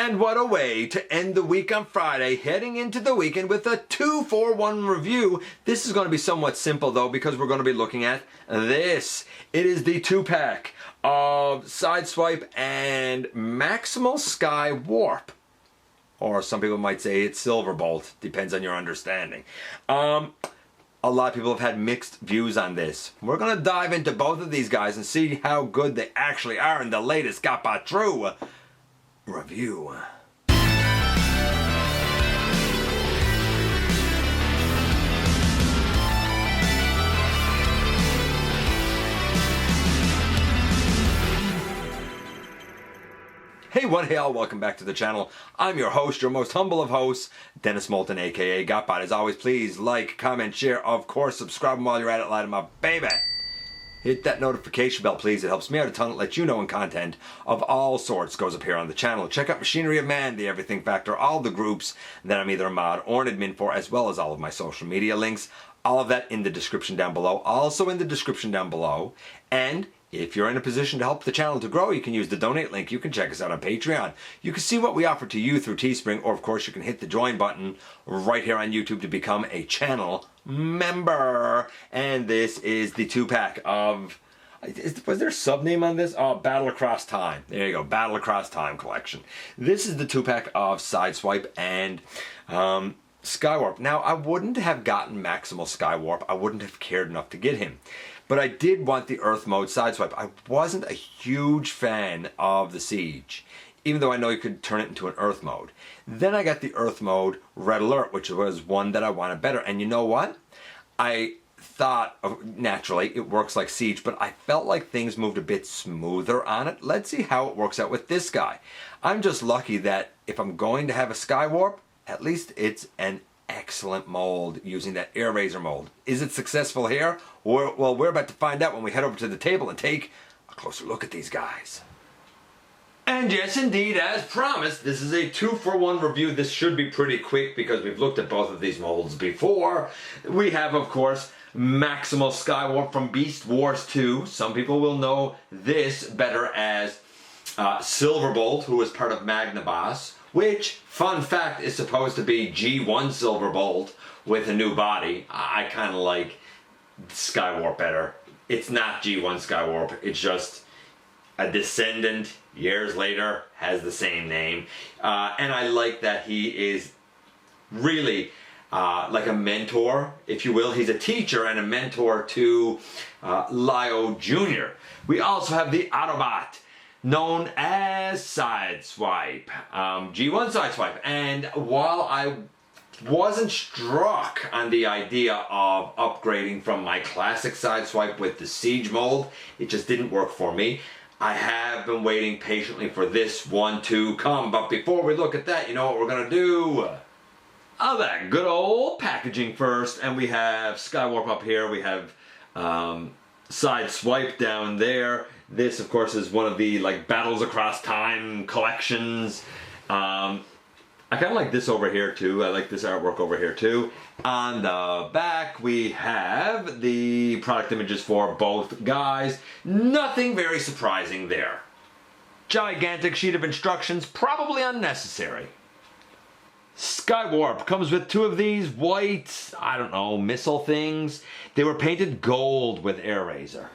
And what a way to end the week on Friday, heading into the weekend with a 2-for-1 review. This is going to be somewhat simple though, because we're going to be looking at this. It is the 2-pack of Sideswipe and Macimal Skywarp. Or some people might say it's Silverbolt, depends on your understanding. A lot of people have had mixed views on this. We're going to dive into both of these guys and see how good they actually are in the latest GotBot True review. Hey, what hey all, welcome back to the channel. I'm your host, your most humble of hosts, Dennis Moulton, aka GotBot. As always, please like, comment, share, of course, subscribe, and while you're at it, light 'em up, baby. Hit that notification bell, please. It helps me out a ton. It lets you know when content of all sorts goes up here on the channel. Check out Machinery of Man, The Everything Factor, all the groups that I'm either a mod or an admin for, as well as all of my social media links. All of that in the description down below. Also in the description down below. And if you're in a position to help the channel to grow, you can use the donate link. You can check us out on Patreon. You can see what we offer to you through Teespring, or of course you can hit the join button right here on YouTube to become a channel member. And this is the 2-pack of, was there a sub-name on this? Oh, Battle Across Time. There you go, Battle Across Time collection. This is the 2-pack of Sideswipe and Skywarp. Now, I wouldn't have gotten Macimal Skywarp. I wouldn't have cared enough to get him. But I did want the Earth mode Sideswipe. I wasn't a huge fan of the Siege, even though I know you could turn it into an Earth mode. Then I got the Earth mode Red Alert, which was one that I wanted better. And you know what? I thought, naturally, it works like Siege, but I felt like things moved a bit smoother on it. Let's see how it works out with this guy. I'm just lucky that if I'm going to have a Skywarp, at least it's an excellent mold using that air razor mold. Is it successful here? Well, we're about to find out when we head over to the table and take a closer look at these guys. And yes, indeed, as promised, this is a 2-for-1 review. This should be pretty quick because we've looked at both of these molds before. We have, of course, Macimal Skywarp from Beast Wars 2. Some people will know this better as Silverbolt, who was part of Magnaboss, which, fun fact, is supposed to be G1 Silverbolt with a new body. I kind of like Skywarp better. It's not G1 Skywarp, it's just a descendant, years later, has the same name. And I like that he is really like a mentor, if you will. He's a teacher and a mentor to Lio Jr. We also have the Autobot, known as Sideswipe, G1 Sideswipe. And while I wasn't struck on the idea of upgrading from my classic Sideswipe with the Siege mold, it just didn't work for me. I have been waiting patiently for this one to come, but before we look at that, you know what we're gonna do? Oh, that good old packaging first, and we have Skywarp up here, we have Sideswipe down there. This, of course, is one of the like Battles Across Time collections. I kind of like this over here too. I like this artwork over here too. On the back, we have the product images for both guys. Nothing very surprising there. Gigantic sheet of instructions, probably unnecessary. Skywarp comes with 2 of these white, I don't know, missile things. They were painted gold with air razor.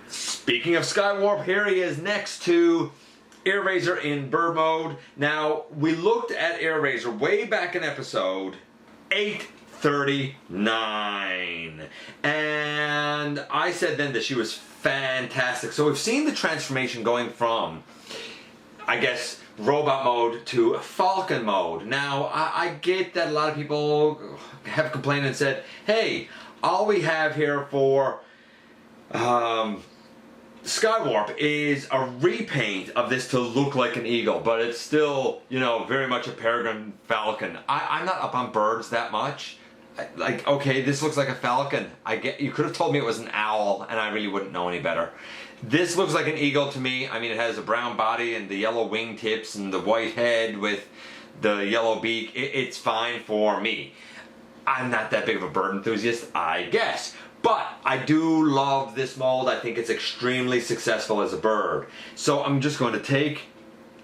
Speaking of Skywarp, here he is next to Air Razor in bird mode. Now, we looked at Air Razor way back in episode 839. And I said then that she was fantastic. So we've seen the transformation going from, I guess, robot mode to Falcon mode. Now, I get that a lot of people have complained and said, hey, all we have here for Skywarp is a repaint of this to look like an eagle, but it's still, you know, very much a peregrine falcon. I'm not up on birds that much. Like, okay, this looks like a falcon. You could have told me it was an owl, and I really wouldn't know any better. This looks like an eagle to me. I mean, it has a brown body and the yellow wingtips and the white head with the yellow beak. It's fine for me. I'm not that big of a bird enthusiast, I guess. But I do love this mold. I think it's extremely successful as a bird. So I'm just going to take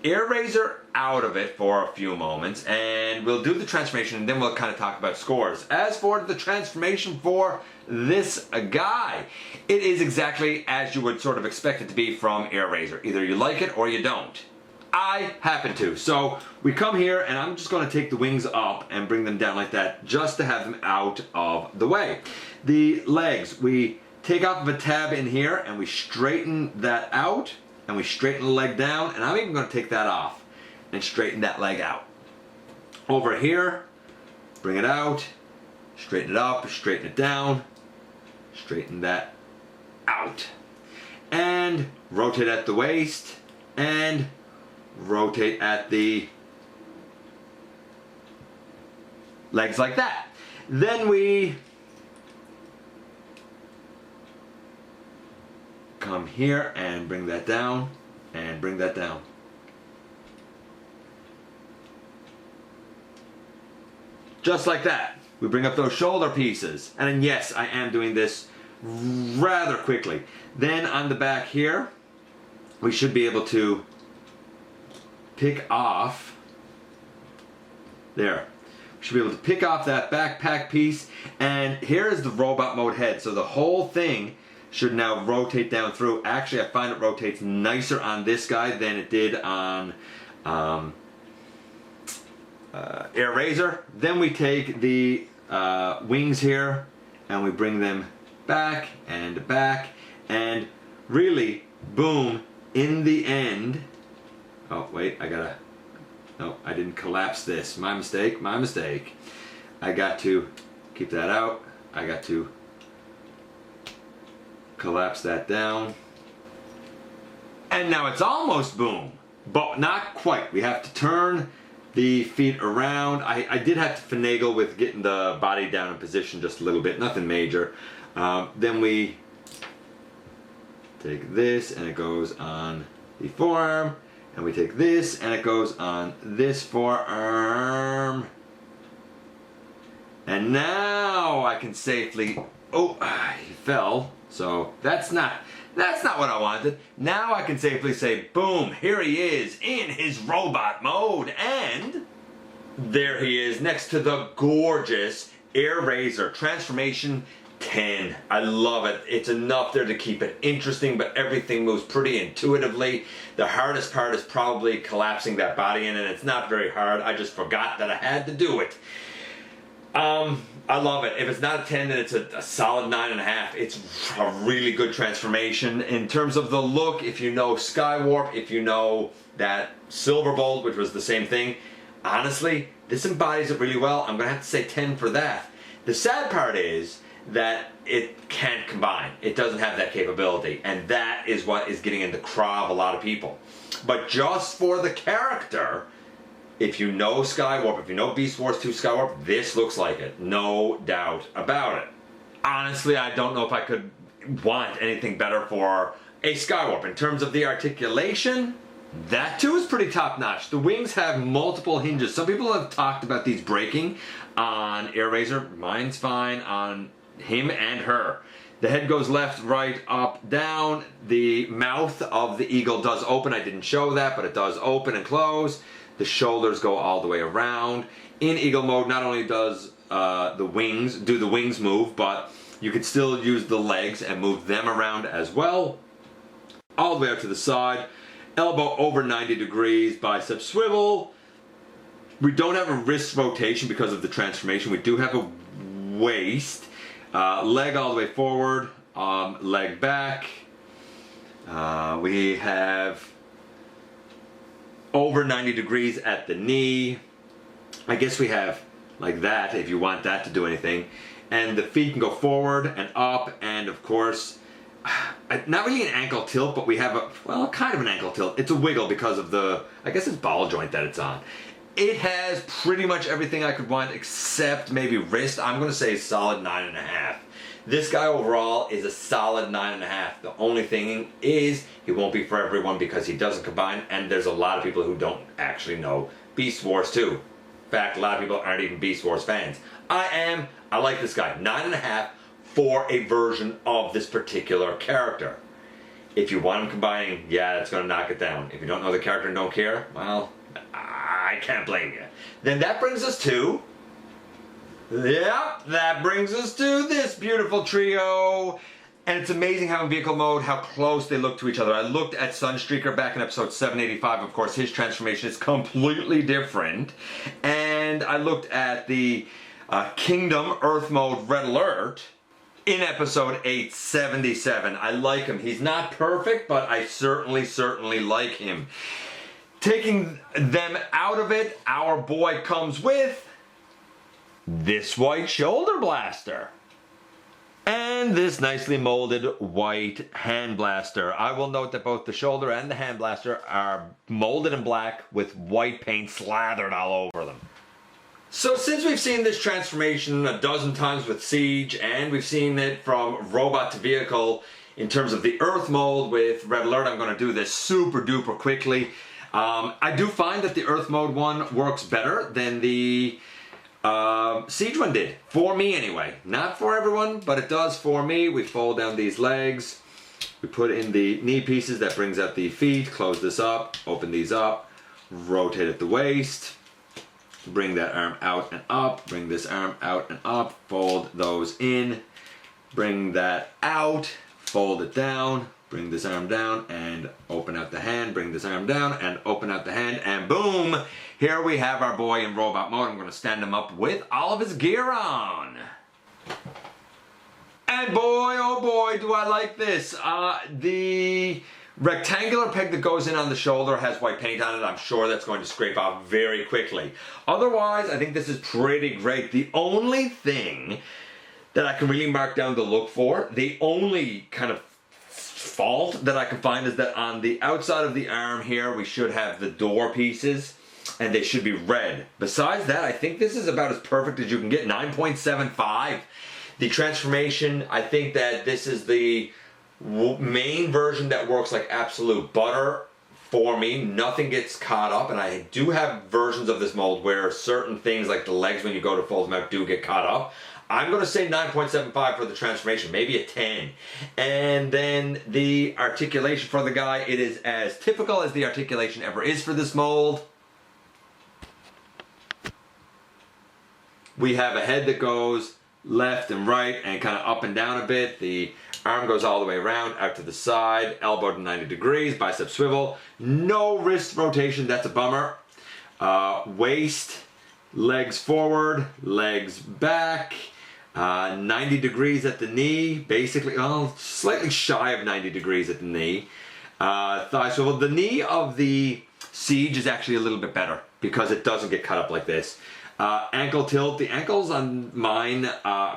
eraser out of it for a few moments, and we'll do the transformation, and then we'll kind of talk about scores. As for the transformation for this guy, it is exactly as you would sort of expect it to be from eraser. Either you like it or you don't. I happen to. So we come here, and I'm just going to take the wings up and bring them down like that, just to have them out of the way. The legs, we take off of a tab in here, and we straighten that out, and we straighten the leg down, and I'm even going to take that off and straighten that leg out. Over here, bring it out, straighten it up, straighten it down, straighten that out. And rotate at the waist, and rotate at the legs like that. Then we come here and bring that down and bring that down. Just like that. We bring up those shoulder pieces. And then yes, I am doing this rather quickly. Then on the back here, we should be able to pick off, there. We should be able to pick off that backpack piece, and here is the robot mode head. So the whole thing should now rotate down through. Actually, I find it rotates nicer on this guy than it did on eraser. Then we take the wings here, and we bring them back, and really, boom, in the end. Oh, wait, no, I didn't collapse this. My mistake, my mistake. I got to keep that out. I got to collapse that down. And now it's almost boom, but not quite. We have to turn the feet around. I did have to finagle with getting the body down in position just a little bit, nothing major. Then we take this and it goes on the forearm. And we take this and it goes on this forearm. And now I can safely, oh, he fell. So that's not what I wanted. Now I can safely say, boom, here he is in his robot mode. And there he is next to the gorgeous eraser transformation 10. I love it. It's enough there to keep it interesting, but everything moves pretty intuitively. The hardest part is probably collapsing that body in, and it's not very hard. I just forgot that I had to do it. I love it. If it's not a 10, then it's a solid 9.5. It's a really good transformation. In terms of the look, if you know Skywarp, if you know that Silverbolt, which was the same thing, honestly, this embodies it really well. I'm going to have to say 10 for that. The sad part is that it can't combine. It doesn't have that capability, and that is what is getting in the craw of a lot of people. But just for the character, if you know Skywarp, if you know Beast Wars 2 Skywarp, this looks like it. No doubt about it. Honestly, I don't know if I could want anything better for a Skywarp. In terms of the articulation, that too is pretty top-notch. The wings have multiple hinges. Some people have talked about these breaking on eraser. Mine's fine on him and her. The head goes left, right, up, down. The mouth of the eagle does open. I didn't show that, but it does open and close. The shoulders go all the way around. In eagle mode, not only does the wings move, but you can still use the legs and move them around as well. All the way out to the side. Elbow over 90 degrees, bicep swivel. We don't have a wrist rotation because of the transformation. We do have a waist. Leg all the way forward, leg back. We have over 90 degrees at the knee. I guess we have like that if you want that to do anything. And the feet can go forward and up, and of course, not really an ankle tilt, but we have a, well, kind of an ankle tilt. It's a wiggle because of the, I guess it's ball joint that it's on. It has pretty much everything I could want except maybe wrist. I'm going to say solid 9.5. This guy overall is a solid 9.5. The only thing is he won't be for everyone because he doesn't combine, and there's a lot of people who don't actually know Beast Wars 2. In fact, a lot of people aren't even Beast Wars fans. I am. I like this guy. 9.5 for a version of this particular character. If you want them combining, yeah, that's going to knock it down. If you don't know the character and don't care, well, I can't blame you. Then that brings us to... Yep, that brings us to this beautiful trio. And it's amazing how in vehicle mode, how close they look to each other. I looked at Sunstreaker back in episode 785. Of course, his transformation is completely different. And I looked at the Kingdom Earth mode Red Alert in episode 877. I like him. He's not perfect, but I certainly like him. Taking them out of it, our boy comes with this white shoulder blaster. And this nicely molded white hand blaster. I will note that both the shoulder and the hand blaster are molded in black with white paint slathered all over them. So since we've seen this transformation a dozen times with Siege, and we've seen it from robot to vehicle in terms of the Earth mold with Red Alert, I'm going to do this super duper quickly. I do find that the Earth mode one works better than the Siege one did. For me anyway. Not for everyone, but it does for me. We fold down these legs. We put in the knee pieces. That brings out the feet. Close this up. Open these up. Rotate at the waist. Bring that arm out and up. Bring this arm out and up. Fold those in. Bring that out. Fold it down. Bring this arm down and open out the hand. Bring this arm down and open out the hand. And boom! Here we have our boy in robot mode. I'm going to stand him up with all of his gear on. And boy, oh boy, do I like this. The rectangular peg that goes in on the shoulder has white paint on it. I'm sure that's going to scrape off very quickly. Otherwise, I think this is pretty great. The only thing that I can really mark down to look for, the only kind of fault that I can find is that on the outside of the arm here, we should have the door pieces. And they should be red. Besides that, I think this is about as perfect as you can get. 9.75. The transformation, I think that this is the main version that works like absolute butter for me. Nothing gets caught up. And I do have versions of this mold where certain things like the legs when you go to fold them out do get caught up. I'm going to say 9.75 for the transformation, maybe a 10. And then the articulation for the guy, it is as typical as the articulation ever is for this mold. We have a head that goes left and right and kind of up and down a bit. The arm goes all the way around, out to the side, elbow to 90 degrees, bicep swivel. No wrist rotation, that's a bummer. Waist, legs forward, legs back. 90 degrees at the knee, basically, well, slightly shy of 90 degrees at the knee. Thigh swivel. The knee of the Siege is actually a little bit better because it doesn't get cut up like this. Ankle tilt. The ankles on mine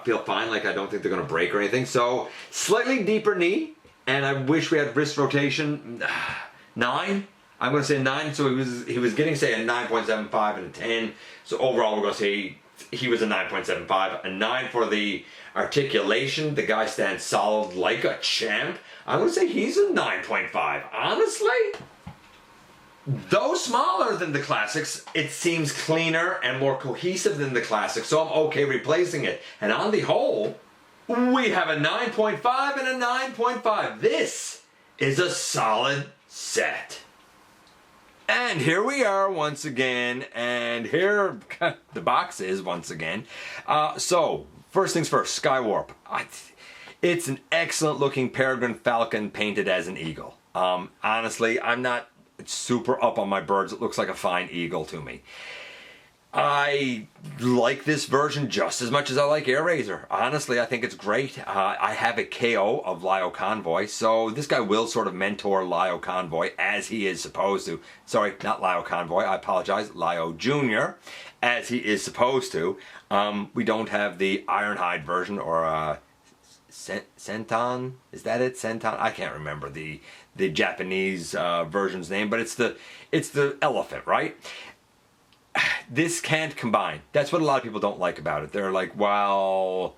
feel fine, like I don't think they're going to break or anything. So slightly deeper knee, and I wish we had wrist rotation. 9. I'm going to say 9. So he was getting, say, a 9.75 and a 10. So overall, we're going to say he was a 9.75. A 9 for the articulation. The guy stands solid like a champ. I'm going to say he's a 9.5. Honestly, though smaller than the classics, it seems cleaner and more cohesive than the classics, so I'm okay replacing it. And on the whole, we have a 9.5 and a 9.5. This is a solid set. And here we are once again, and here the box is once again. So, first things first, Skywarp. It's an excellent looking peregrine falcon painted as an eagle. Honestly, I'm not super up on my birds. It looks like a fine eagle to me. I like this version just as much as I like Air Razor. Honestly, I think it's great. I have a KO of Lio Convoy, so this guy will sort of mentor Lio Convoy as he is supposed to. Sorry, not Lio Convoy, I apologize, Lio Jr. as he is supposed to. We don't have the Ironhide version or Senton? Is that it? Senton? I can't remember the Japanese version's name, but it's the elephant, right? This can't combine. That's what a lot of people don't like about it. They're like, well,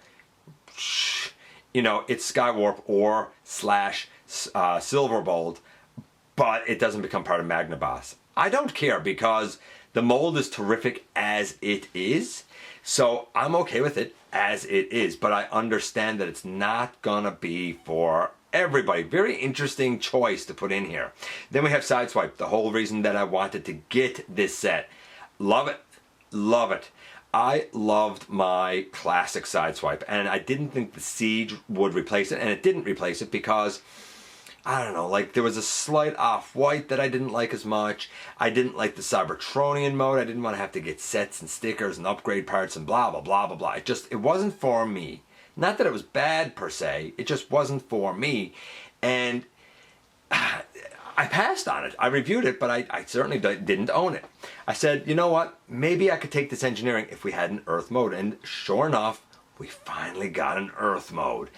you know, it's Skywarp or / Silverbolt, but it doesn't become part of Magnaboss. I don't care because the mold is terrific as it is, so I'm okay with it as it is, but I understand that it's not gonna be for everybody. Very interesting choice to put in here. Then we have Sideswipe, the whole reason that I wanted to get this set. Love it. Love it. I loved my classic Sideswipe, and I didn't think the Siege would replace it, and it didn't replace it because, I don't know, like there was a slight off-white that I didn't like as much. I didn't like the Cybertronian mode. I didn't want to have to get sets and stickers and upgrade parts and blah, blah, blah, blah, blah. It wasn't for me. Not that it was bad per se, it just wasn't for me. And I passed on it. I reviewed it, but I certainly didn't own it. I said, you know what? Maybe I could take this engineering if we had an Earth mode. And sure enough, we finally got an Earth mode.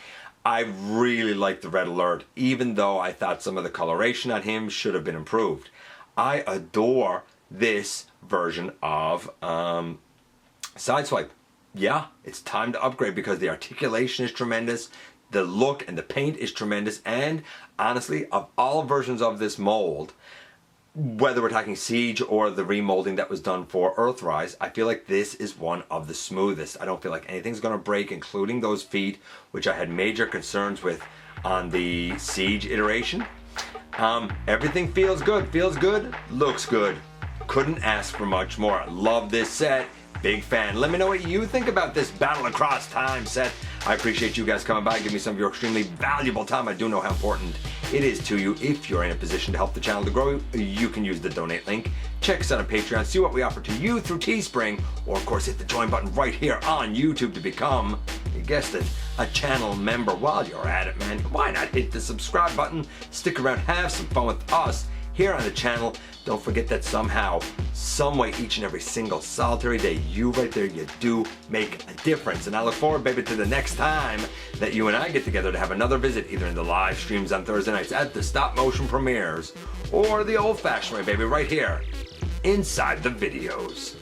I really liked the Red Alert, even though I thought some of the coloration on him should have been improved. I adore this version of Sideswipe. Yeah, it's time to upgrade because the articulation is tremendous, the look and the paint is tremendous, and honestly, of all versions of this mold, whether we're talking Siege or the remolding that was done for Earthrise, I feel like this is one of the smoothest. I don't feel like anything's going to break, including those feet, which I had major concerns with on the Siege iteration. Everything feels good, looks good. Couldn't ask for much more. Love this set. Big fan. Let me know what you think about this Battle Across Time set. I appreciate you guys coming by and giving me some of your extremely valuable time. I do know how important it is to you. If you're in a position to help the channel to grow, you can use the donate link. Check us out on Patreon, see what we offer to you through Teespring, or of course hit the join button right here on YouTube to become, you guessed it, a channel member. While you're at it, man, why not hit the subscribe button, stick around, have some fun with us here on the channel. Don't forget that somehow, some way, each and every single solitary day, you right there, you do make a difference. And I look forward, baby, to the next time that you and I get together to have another visit, either in the live streams on Thursday nights at the stop motion premieres, or the old fashioned way, baby, right here inside the videos.